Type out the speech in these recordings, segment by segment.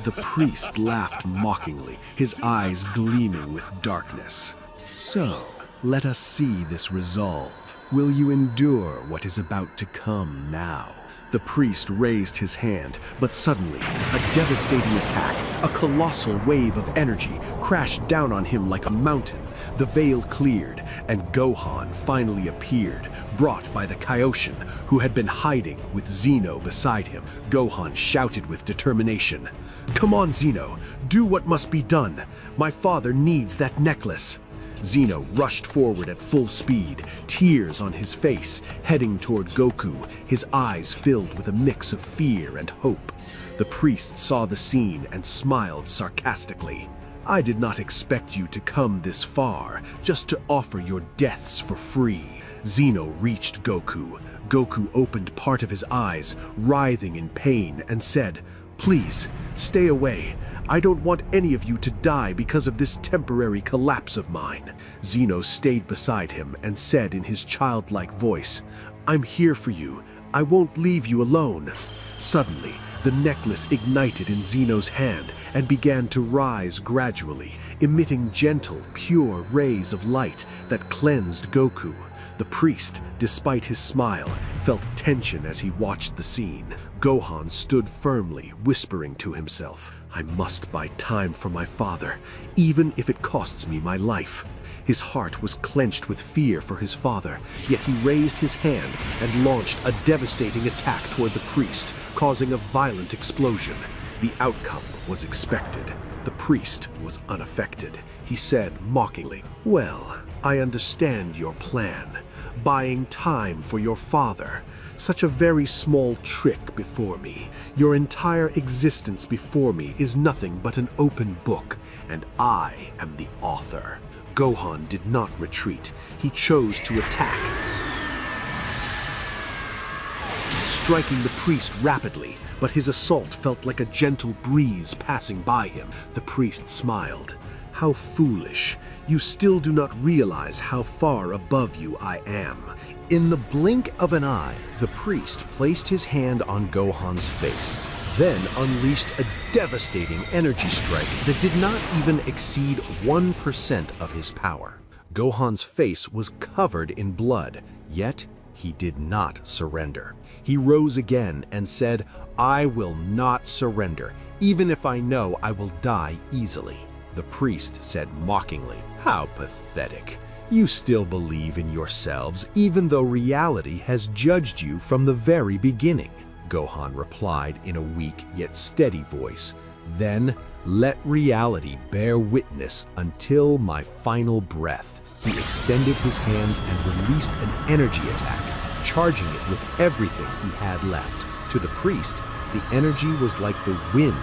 The priest laughed mockingly, his eyes gleaming with darkness. So, let us see this resolve. Will you endure what is about to come now? The priest raised his hand, but suddenly, a devastating attack, a colossal wave of energy, crashed down on him like a mountain. The veil cleared, and Gohan finally appeared, brought by the Kaioshin, who had been hiding with Zeno beside him. Gohan shouted with determination, "Come on, Zeno, do what must be done. My father needs that necklace." Zeno rushed forward at full speed, tears on his face, heading toward Goku, his eyes filled with a mix of fear and hope. The priest saw the scene and smiled sarcastically. "I did not expect you to come this far, just to offer your deaths for free." Zeno reached Goku. Goku opened part of his eyes, writhing in pain, and said, "Please, stay away. I don't want any of you to die because of this temporary collapse of mine." Zeno stayed beside him and said in his childlike voice, "I'm here for you. I won't leave you alone." Suddenly, the necklace ignited in Zeno's hand and began to rise gradually, emitting gentle, pure rays of light that cleansed Goku. The priest, despite his smile, felt tension as he watched the scene. Gohan stood firmly, whispering to himself, "I must buy time for my father, even if it costs me my life." His heart was clenched with fear for his father, yet he raised his hand and launched a devastating attack toward the priest, causing a violent explosion. The outcome was expected. The priest was unaffected. He said mockingly, "Well, I understand your plan. Buying time for your father. Such a very small trick before me. Your entire existence before me is nothing but an open book, and I am the author." Gohan did not retreat. He chose to attack, striking the priest rapidly, but his assault felt like a gentle breeze passing by him. The priest smiled. "How foolish. You still do not realize how far above you I am." In the blink of an eye, the priest placed his hand on Gohan's face, then unleashed a devastating energy strike that did not even exceed 1% of his power. Gohan's face was covered in blood, yet he did not surrender. He rose again and said, "I will not surrender, even if I know I will die easily." The priest said mockingly, "How pathetic. You still believe in yourselves, even though reality has judged you from the very beginning." Gohan replied in a weak yet steady voice, "Then let reality bear witness until my final breath." He extended his hands and released an energy attack, charging it with everything he had left. To the priest, the energy was like the wind.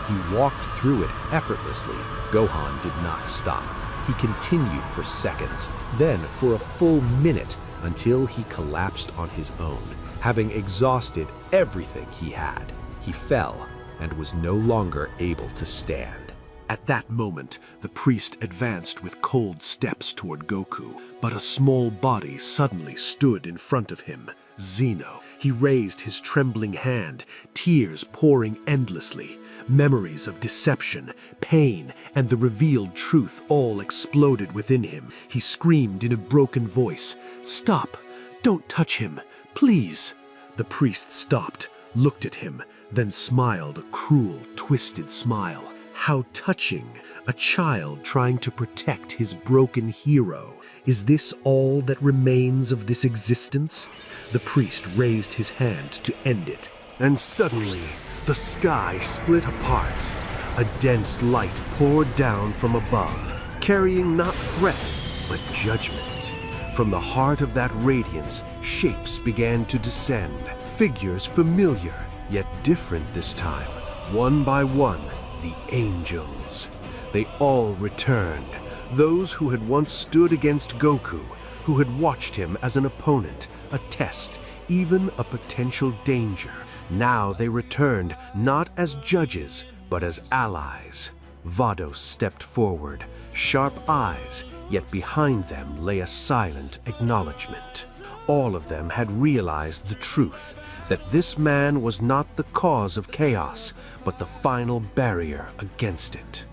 He walked through it effortlessly. Gohan did not stop. He continued for seconds, then for a full minute, until he collapsed on his own, having exhausted everything he had. He fell and was no longer able to stand. At that moment, the priest advanced with cold steps toward Goku, but a small body suddenly stood in front of him. Zeno. He raised his trembling hand, tears pouring endlessly. Memories of deception, pain, and the revealed truth all exploded within him. He screamed in a broken voice, "Stop! Don't touch him! Please!" The priest stopped, looked at him, then smiled a cruel, twisted smile. How touching! A child trying to protect his broken hero. Is this all that remains of this existence? The priest raised his hand to end it, and suddenly, the sky split apart. A dense light poured down from above, carrying not threat, but judgment. From the heart of that radiance, shapes began to descend, figures familiar, yet different this time. One by one, the angels. They all returned, those who had once stood against Goku, who had watched him as an opponent, a test, even a potential danger. Now they returned not as judges, but as allies. Vados stepped forward, sharp eyes, yet behind them lay a silent acknowledgement. All of them had realized the truth, that this man was not the cause of chaos, but the final barrier against it.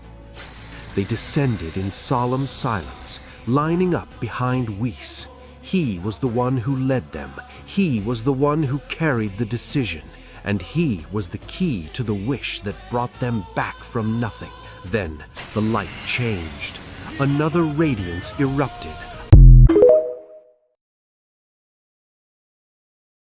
They descended in solemn silence, lining up behind Whis. He was the one who led them. He was the one who carried the decision. And he was the key to the wish that brought them back from nothing. Then the light changed. Another radiance erupted.